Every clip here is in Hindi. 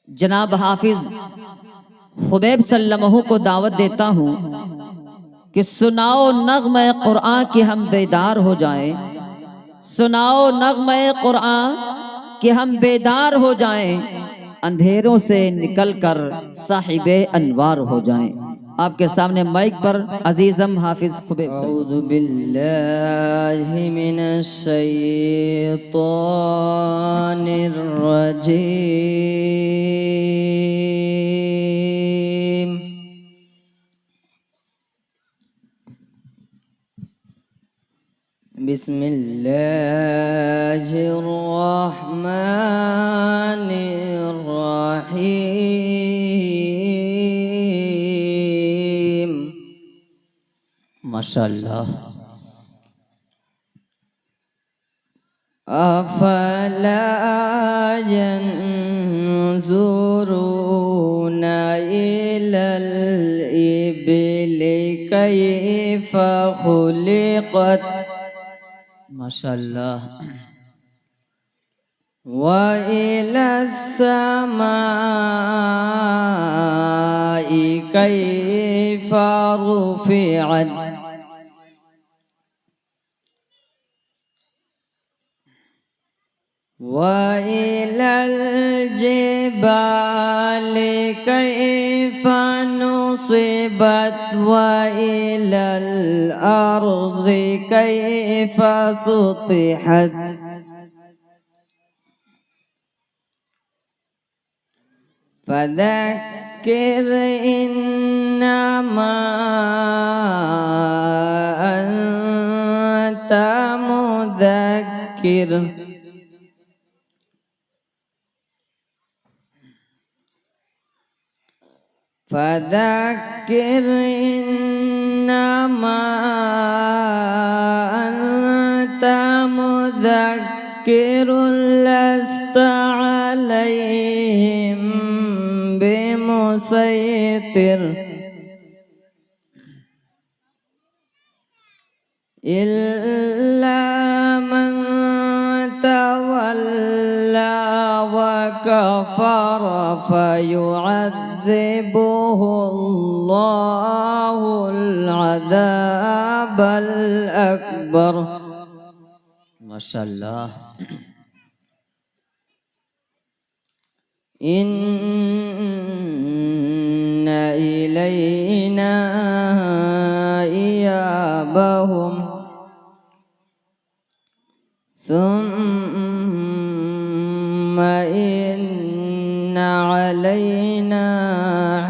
जनाब हाफिज खुबैब सल्लमहु को दावत देता हूँ कि सुनाओ नग़्मे क़ुरआन कि हम बेदार हो जाएं, सुनाओ नग़्मे क़ुरआन कि हम बेदार हो जाएं, अंधेरों से निकलकर साहिबे अनवार हो जाएं। आपके सामने माइक पर अजीज़म हाफिज खुबैब अऊज़ु बिल्लाहि मिनश शैतानिर रजीम। बिस्मिल्लाहिर रहमानिर रहीम। माशाअल्लाह। अफला यंजुरूना इलल इबिली कैफ खुलिक़त। माशाअल्लाह। व इलस समाई कैफ रुफ़िअत। व इलल जिबालि कैफ नुसिबत। व इलल अर्ज़ि कैफ सुतिहत। फ़ज़क्किर इन्नमा अन्त मुज़क्किर। फ़ज़क्किर इन्नमा अन्त मुज़क्किर लस्त अलैहिम बिमुसैतिर इल्ला मन तवल्ला व कफ़र फ़युअज़्ज़िबुहुल्लाहुल अज़ाबल अकबर। माशाअल्लाह। इन्न इलैना इयाबहुम सुम्मा इन्न अलैना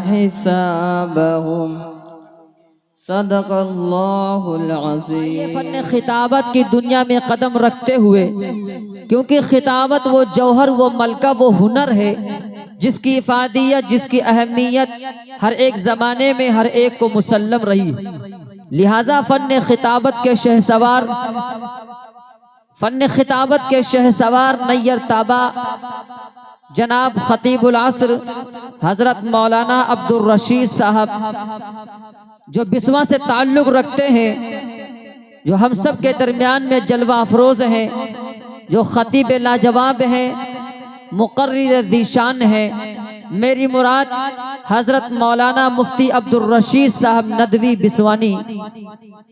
हिसाबहुम। सदक़ल्लाहुल अज़ीम। ये फन खिताबत की दुनिया में कदम रखते हुए, क्योंकि खिताबत वो जौहर, वो मलका, वो हुनर है जिसकी इफादियत, जिसकी अहमियत हर एक ज़माने में हर एक को मुसल्लम रही। लिहाजा फन खिताबत के शहसवार, फन खिताबत के शहसवार नैयर ताबा जनाब खतीबुल असर हजरत मौलाना अब्दुल रशीद साहब, जो बिस्वा से ताल्लुक़ रखते हैं, जो हम सब के दरमियान में जलवा अफरोज हैं, जो खतीब लाजवाब हैं, मुकर्रिर दीशान हैं। मेरी मुराद हजरत मौलाना मुफ्ती अब्दुल रशीद साहब नदवी बिस्वानी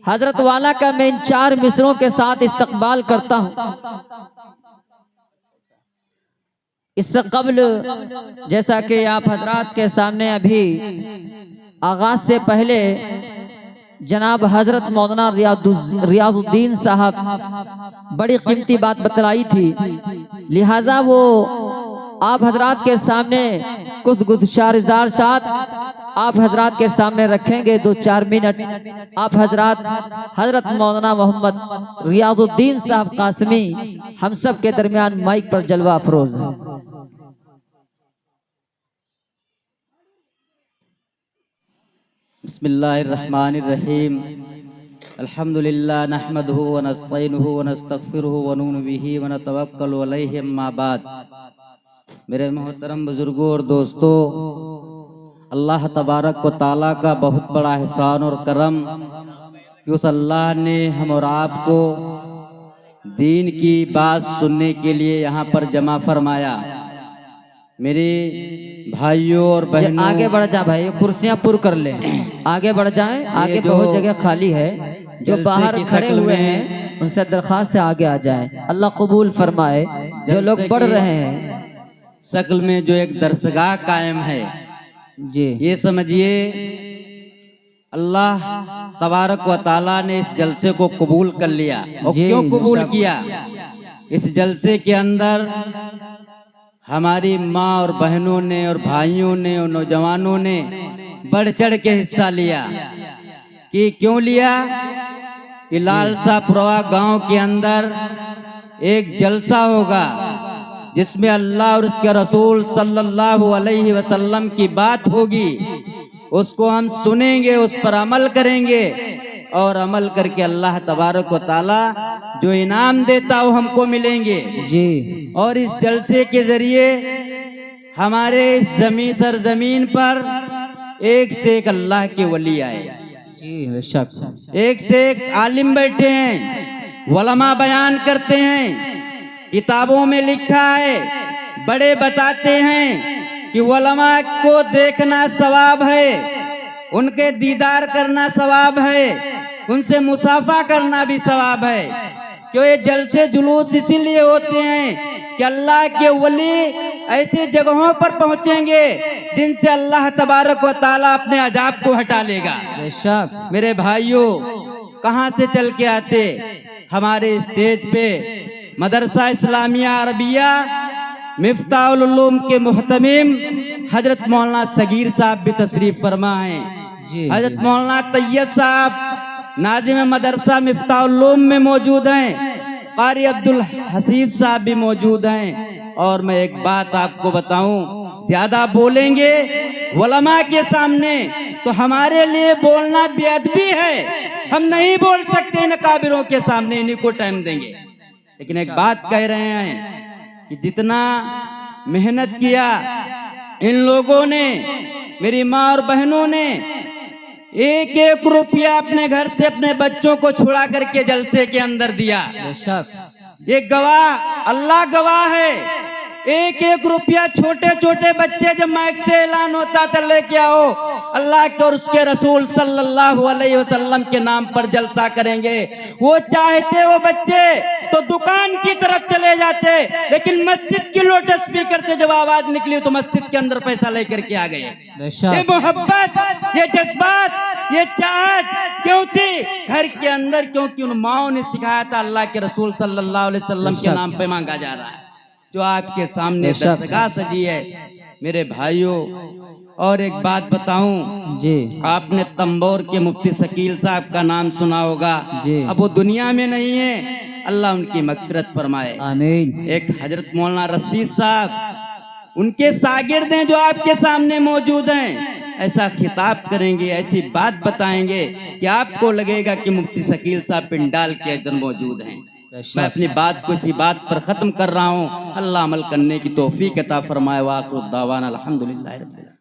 हजरत वाला का मैं इन 4 मिसरों के साथ इस्तकबाल करता हूँ। इससे कबल जैसा कि आप हजरात के सामने अभी आगाज से पहले जनाब हजरत मौलाना रियाजुद्दीन साहब बड़ी कीमती बात बतलाई थी, लिहाजा वो आप हजरात के सामने कुछ गुज़ारिशात आप हजरात के सामने रखेंगे। 2-4 मिनट आप हजरात हजरत मौलाना मोहम्मद रियाजुद्दीन साहब कासमी हम सब के दरमियान माइक पर जलवा अफरोज है। बिस्मिल्लाहिर्रहमानिर्रहीम। अल्हम्दुलिल्लाह नहमदुहु व नस्तईनुहु व नस्तगफिरुहु व नु'मिनु बिही व नतवक्कलु अलैहि अम्मा बाद। मेरे मोहतरम बुजुर्गों और दोस्तों, अल्लाह तबारक व ताला का बहुत बड़ा एहसान और करम कि उस अल्लाह ने हम और आपको दीन की बात सुनने के लिए यहाँ पर जमा फरमाया। मेरे भाइयों और बहनों, आगे बढ़ जा भाई, कुर्सियां पुर कर ले, आगे बढ़ जाएं, आगे जो बहुत जगह खाली है। जो जलसे बाहर की खड़े शक्ल हुए में हैं उनसे दरखास्त है आगे आ जाएं। अल्लाह कबूल फरमाए। जो लोग जलसे बढ़ की रहे हैं शक्ल में जो एक दरसगाह कायम है, जी, ये समझिए अल्लाह तबारक व ताला ने इस जलसे को कबूल कर लिया। और जी, क्यों कबूल बेशक। किया? इस जलसे के अंदर हमारी माँ और बहनों ने और भाइयों ने और नौजवानों ने बढ़ चढ़ के हिस्सा लिया। कि क्यों लिया? कि लालसापुरवा गांव के अंदर एक जलसा होगा जिसमें अल्लाह और उसके रसूल सल्लल्लाहु अलैहि वसल्लम की बात होगी। उसको हम सुनेंगे, उस पर अमल करेंगे और अमल करके अल्लाह तबारक व ताला जो इनाम देता वो हमको मिलेंगे जी। और इस जलसे के जरिए हमारे सरजमीन पर एक से एक अल्लाह के वली आए, जी बेशक, एक से एक आलिम बैठे हैं, वलमा बयान करते हैं। किताबों में लिखा है, बड़े बताते हैं कि वलमा को देखना सवाब है, उनके दीदार करना सवाब है, उनसे मुसाफा करना भी सवाब है। क्यों? ये जलसे जुलूस इसीलिए होते हैं कि अल्लाह के वली ऐसे जगहों पर पहुंचेंगे जिनसे अल्लाह तबारक व ताला अपने अजाब को हटा लेगा। बेशक। मेरे भाइयों, कहाँ से चल के आते? हमारे स्टेज पे मदरसा इस्लामिया अरबिया मिफ्ताहुल उलूम के मुहतमिम हजरत मौलाना सगीर साहब भी तशरीफ फरमा हैं। जी, हजरत मौलाना तैयब साहब नाजिम मदरसा मिफ्ताहुल उलूम में मौजूद हैं। कारी अब्दुल हसीब साहब भी मौजूद हैं। और मैं एक बात आपको बताऊं, ज्यादा बोलेंगे उलमा के सामने तो हमारे लिए बोलना बेअदबी है। हम नहीं बोल सकते इन काबिरों के सामने, इन्हीं को टाइम देंगे। लेकिन एक बात कह रहे हैं कि जितना मेहनत किया इन लोगों ने, मेरी माँ और बहनों ने, एक एक रुपया अपने घर से अपने बच्चों को छुड़ा करके जलसे के अंदर दिया। बेशक। ये गवाह, अल्लाह गवाह है। एक एक रुपया छोटे छोटे बच्चे जब माइक से ऐलान होता था लेके आओ, अल्लाह के और उसके रसूल सल्लल्लाहु अलैहि वसल्लम के नाम पर जलसा करेंगे। वो चाहते वो बच्चे तो दुकान की तरफ चले जाते, लेकिन मस्जिद की लाउड स्पीकर से जब आवाज निकली तो मस्जिद के अंदर पैसा लेकर के आ गए। ये मोहब्बत, ये जज्बात, ये चाहत क्यों थी घर के अंदर? क्योंकि उन माओ ने सिखाया था अल्लाह के रसूल सल्लल्लाहु अलैहि वसल्लम के नाम पे मांगा जा रहा है, जो आपके सामने दरगाह सजी है। मेरे भाइयों, और एक बात बताऊं जी, आपने तंबोर के मुफ्ती शकील साहब का नाम सुना होगा जी। अब वो दुनिया में नहीं है, अल्लाह उनकी मगफिरत फरमाए। आमीन। एक हजरत मौलाना रशीद साहब, उनके शागिर्द हैं जो आपके सामने मौजूद हैं। ऐसा खिताब करेंगे, ऐसी बात बताएंगे कि आपको लगेगा कि मुफ्ती शकील साहब पिंडाल के अंदर मौजूद हैं। मैं अपनी बात को इसी बात पर खत्म कर रहा हूँ। अल्लाह अमल करने की तौफीक अता फरमाए। वाखिर दावाना अल्हम्दुलिल्लाह।